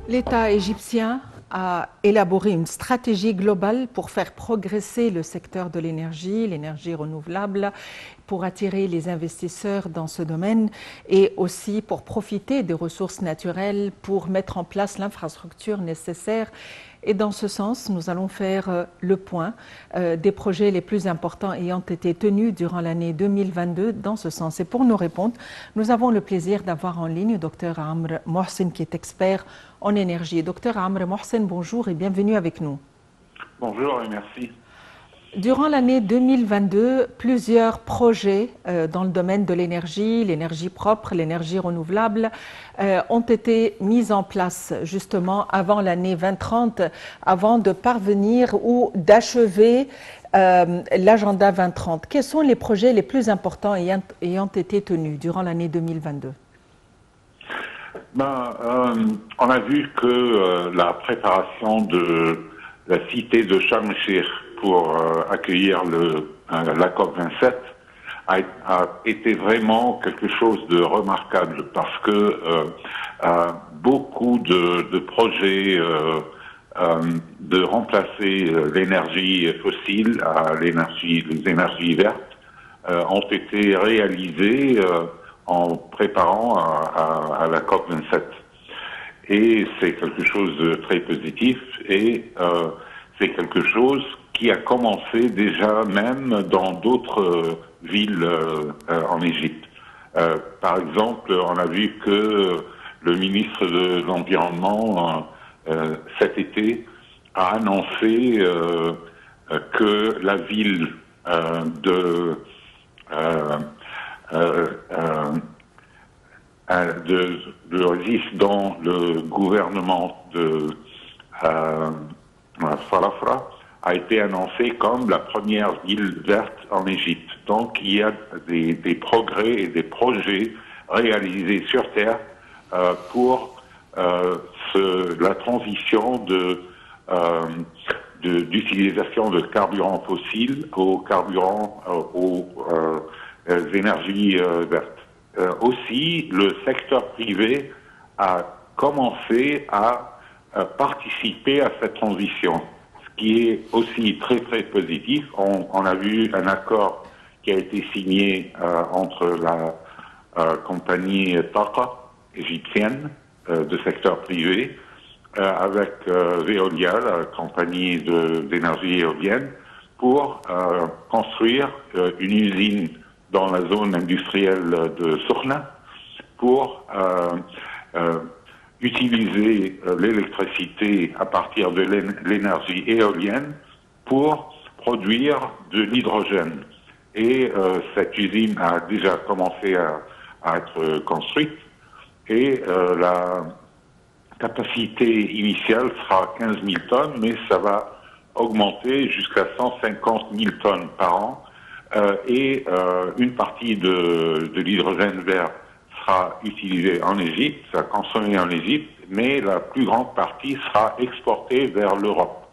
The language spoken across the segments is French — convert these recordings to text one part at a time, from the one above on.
L'État égyptien a élaboré une stratégie globale pour faire progresser le secteur de l'énergie renouvelable, pour attirer les investisseurs dans ce domaine et aussi pour profiter des ressources naturelles, pour mettre en place l'infrastructure nécessaire. Et dans ce sens, nous allons faire le point des projets les plus importants ayant été tenus durant l'année 2022 dans ce sens. Et pour nous répondre, nous avons le plaisir d'avoir en ligne Dr Amr Mohsen, qui est expert en énergie. Dr Amr Mohsen, bonjour et bienvenue avec nous. Bonjour et merci. Durant l'année 2022, plusieurs projets dans le domaine de l'énergie propre, l'énergie renouvelable, ont été mis en place justement avant l'année 2030, avant de parvenir ou d'achever l'agenda 2030. Quels sont les projets les plus importants ayant été tenus durant l'année 2022? On a vu que la préparation de la cité de Sharm el-Sheikh pour accueillir la COP27 a été vraiment quelque chose de remarquable parce que beaucoup de projets de remplacer l'énergie fossile à les énergies vertes ont été réalisés en préparant à la COP27. Et c'est quelque chose de très positif et c'est quelque chose qui a commencé déjà même dans d'autres villes en Égypte. Par exemple, on a vu que le ministre de l'Environnement cet été a annoncé que la ville de Régis dans le gouvernement de Farafra a été annoncée comme la première ville verte en Égypte. Donc il y a des progrès et des projets réalisés sur Terre pour la transition d'utilisation de carburants fossiles aux carburants aux énergies vertes. Aussi, le secteur privé a commencé à participer à cette transition, ce qui est aussi très très positif. On a vu un accord qui a été signé entre la compagnie Taqa égyptienne de secteur privé avec Veolia, la compagnie d'énergie éolienne, pour construire une usine dans la zone industrielle de Sokhna pour utiliser l'électricité à partir de l'énergie éolienne pour produire de l'hydrogène. Et cette usine a déjà commencé à être construite et la capacité initiale sera 15 000 tonnes, mais ça va augmenter jusqu'à 150 000 tonnes par an. Et une partie de l'hydrogène vert sera utilisée en Égypte, sera consommée en Égypte, mais la plus grande partie sera exportée vers l'Europe.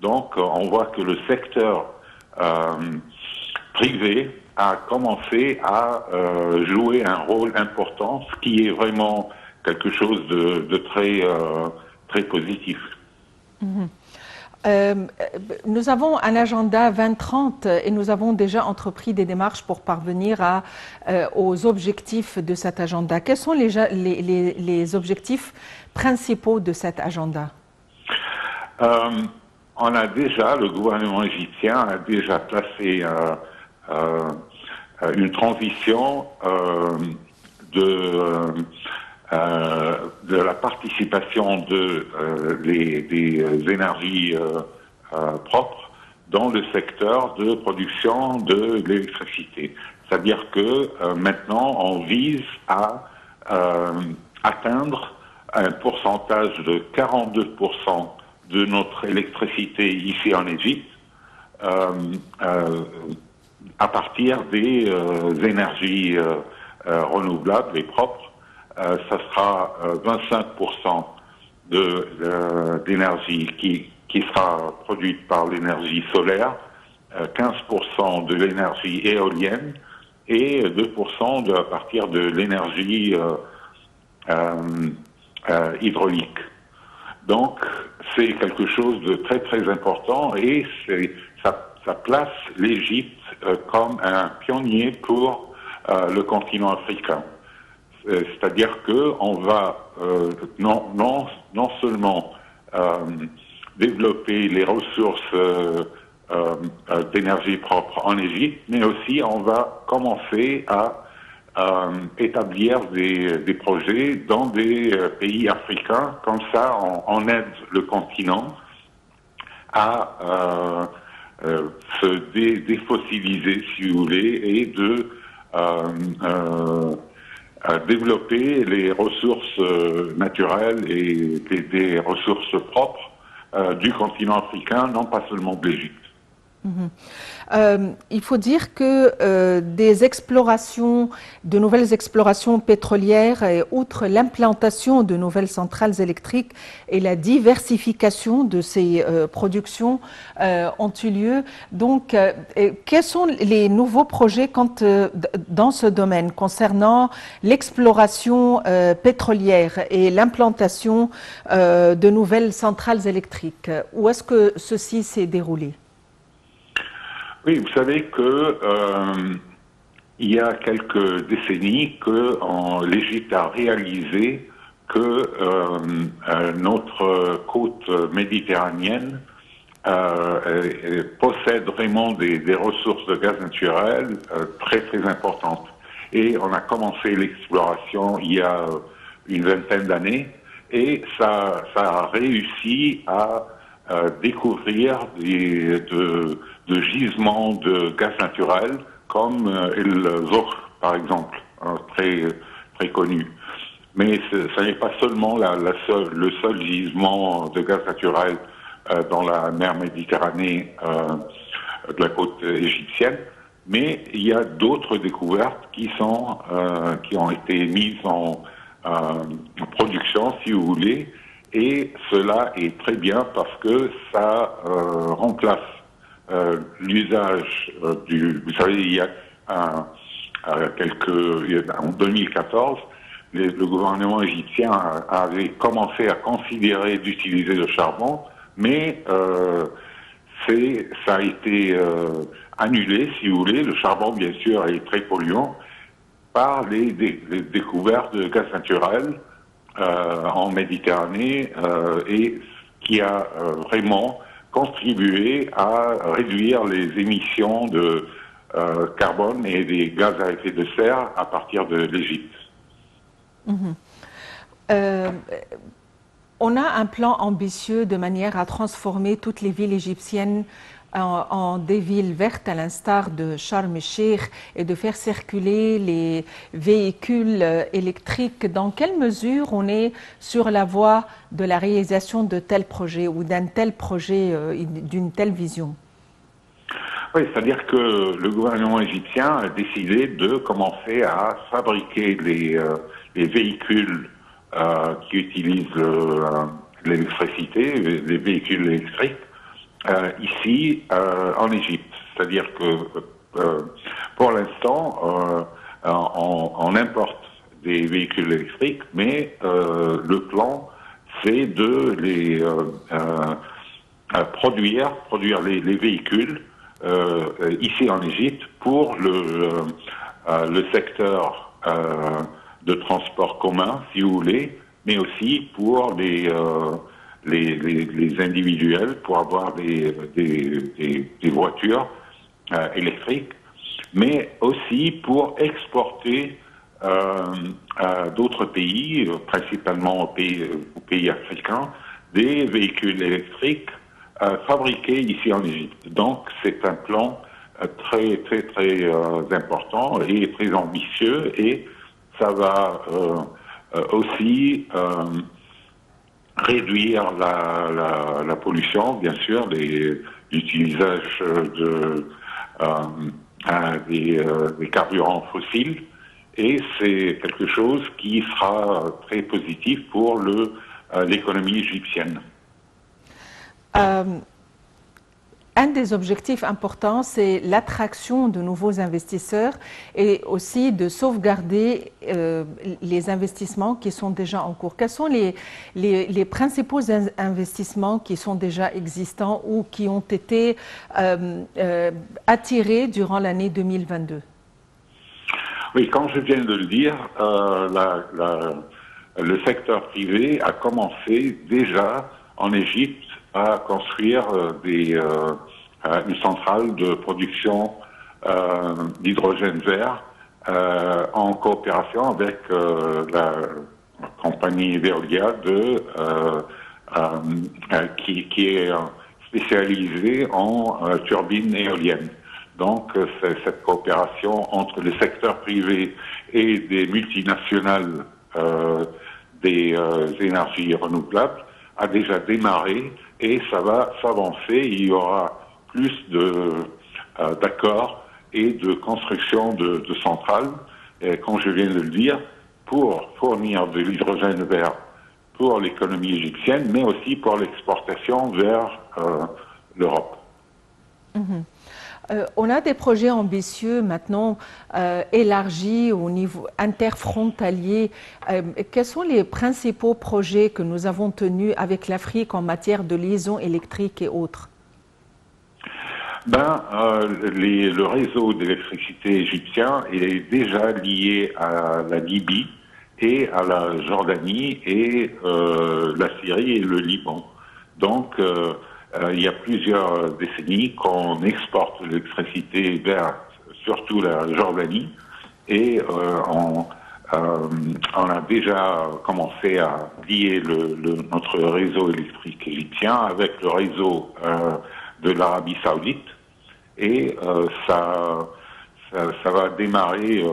Donc on voit que le secteur privé a commencé à jouer un rôle important, ce qui est vraiment quelque chose de très, très positif. Mm-hmm. Nous avons un agenda 2030 et nous avons déjà entrepris des démarches pour parvenir aux objectifs de cet agenda. Quels sont les objectifs principaux de cet agenda? On a déjà, le gouvernement égyptien a déjà placé une transition de la participation des énergies propres dans le secteur de production de l'électricité. C'est-à-dire que maintenant, on vise à atteindre un pourcentage de 42% de notre électricité ici en Égypte à partir des énergies renouvelables et propres. Ça sera 25% d'énergie qui sera produite par l'énergie solaire, 15% de l'énergie éolienne et 2% à partir de l'énergie hydraulique. Donc, c'est quelque chose de très, très important et ça place l'Égypte comme un pionnier pour le continent africain. C'est-à-dire qu'on va non seulement développer les ressources d'énergie propre en Égypte, mais aussi on va commencer à établir des projets dans des pays africains. Comme ça, on aide le continent à se défossiliser, si vous voulez, et de développer les ressources naturelles et des ressources propres du continent africain, non pas seulement de l'Égypte. Il faut dire que des explorations, de nouvelles explorations pétrolières, et outre l'implantation de nouvelles centrales électriques et la diversification de ces productions ont eu lieu. Donc, quels sont les nouveaux projets dans ce domaine concernant l'exploration pétrolière et l'implantation de nouvelles centrales électriques? Où est-ce que ceci s'est déroulé? Oui, vous savez que il y a quelques décennies que l'Égypte a réalisé que notre côte méditerranéenne possède vraiment des ressources de gaz naturel très très importantes. Et on a commencé l'exploration il y a une vingtaine d'années et ça a réussi à découvrir de gisements de gaz naturel comme El Zohr, par exemple, très, très connu. Mais ce n'est pas seulement le seul gisement de gaz naturel dans la mer Méditerranée de la côte égyptienne, mais il y a d'autres découvertes qui ont été mises en production, si vous voulez, et cela est très bien parce que ça remplace l'usage vous savez, il y a en 2014, le gouvernement égyptien avait commencé à considérer d'utiliser le charbon, mais ça a été annulé, si vous voulez. Le charbon, bien sûr, est très polluant par les découvertes de gaz naturel en Méditerranée et qui a vraiment contribué à réduire les émissions de carbone et des gaz à effet de serre à partir de l'Égypte. On a un plan ambitieux de manière à transformer toutes les villes égyptiennes en des villes vertes, à l'instar de Sharm el-Sheikh, et de faire circuler les véhicules électriques. Dans quelle mesure on est sur la voie de la réalisation de tels projets ou d'un tel projet, d'une telle vision? Oui, c'est-à-dire que le gouvernement égyptien a décidé de commencer à fabriquer les véhicules qui utilisent l'électricité, les véhicules électriques, ici en Égypte. C'est-à-dire que pour l'instant, on importe des véhicules électriques, mais le plan, c'est de les produire les véhicules ici en Égypte pour le secteur de transport commun, si vous voulez, mais aussi pour les individuels, pour avoir des voitures électriques, mais aussi pour exporter à d'autres pays, principalement aux pays africains, des véhicules électriques fabriqués ici en Égypte. Donc c'est un plan très très très important et très ambitieux, et ça va aussi réduire la pollution, bien sûr, l'utilisation des carburants fossiles, et c'est quelque chose qui sera très positif pour l'économie égyptienne. un des objectifs importants, c'est l'attraction de nouveaux investisseurs et aussi de sauvegarder les investissements qui sont déjà en cours. Quels sont les principaux investissements qui sont déjà existants ou qui ont été attirés durant l'année 2022? Oui, comme je viens de le dire, le secteur privé a commencé déjà en Égypte à construire une centrale de production d'hydrogène vert en coopération avec la compagnie Veolia qui est spécialisée en turbines éoliennes. Donc, c'est cette coopération entre le secteur privé et des multinationales des énergies renouvelables a déjà démarré et ça va s'avancer. Il y aura plus d'accords et de construction de centrales, et, comme je viens de le dire, pour fournir de l'hydrogène vert pour l'économie égyptienne, mais aussi pour l'exportation vers l'Europe. On a des projets ambitieux maintenant élargis au niveau interfrontalier. Quels sont les principaux projets que nous avons tenus avec l'Afrique en matière de liaison électrique et autres? Le réseau d'électricité égyptien est déjà lié à la Libye et à la Jordanie et la Syrie et le Liban. Donc, il y a plusieurs décennies qu'on exporte l'électricité vers surtout la Jordanie et on a déjà commencé à lier notre réseau électrique égyptien avec le réseau de l'Arabie Saoudite et ça va démarrer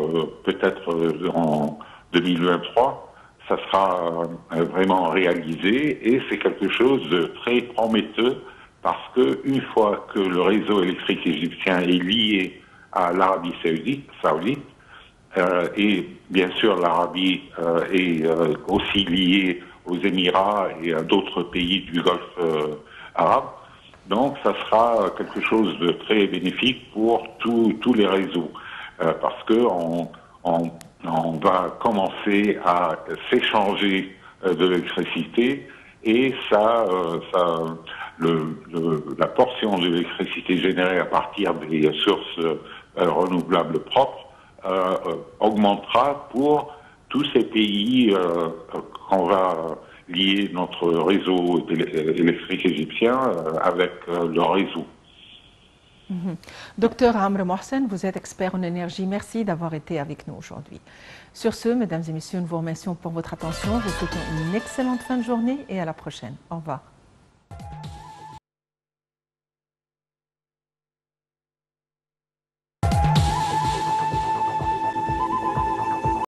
peut-être en 2023. Ça sera vraiment réalisé et c'est quelque chose de très prometteur parce que une fois que le réseau électrique égyptien est lié à l'Arabie saoudite et bien sûr l'Arabie est aussi liée aux Émirats et à d'autres pays du Golfe arabe, donc ça sera quelque chose de très bénéfique pour tous les réseaux parce que on va commencer à s'échanger de l'électricité et la portion de l'électricité générée à partir des sources renouvelables propres augmentera pour tous ces pays qu'on va lier notre réseau électrique égyptien avec leur réseau. Docteur Amr Mohsen, vous êtes expert en énergie. Merci d'avoir été avec nous aujourd'hui. Sur ce, mesdames et messieurs, nous vous remercions pour votre attention. Vous souhaitons une excellente fin de journée et à la prochaine. Au revoir.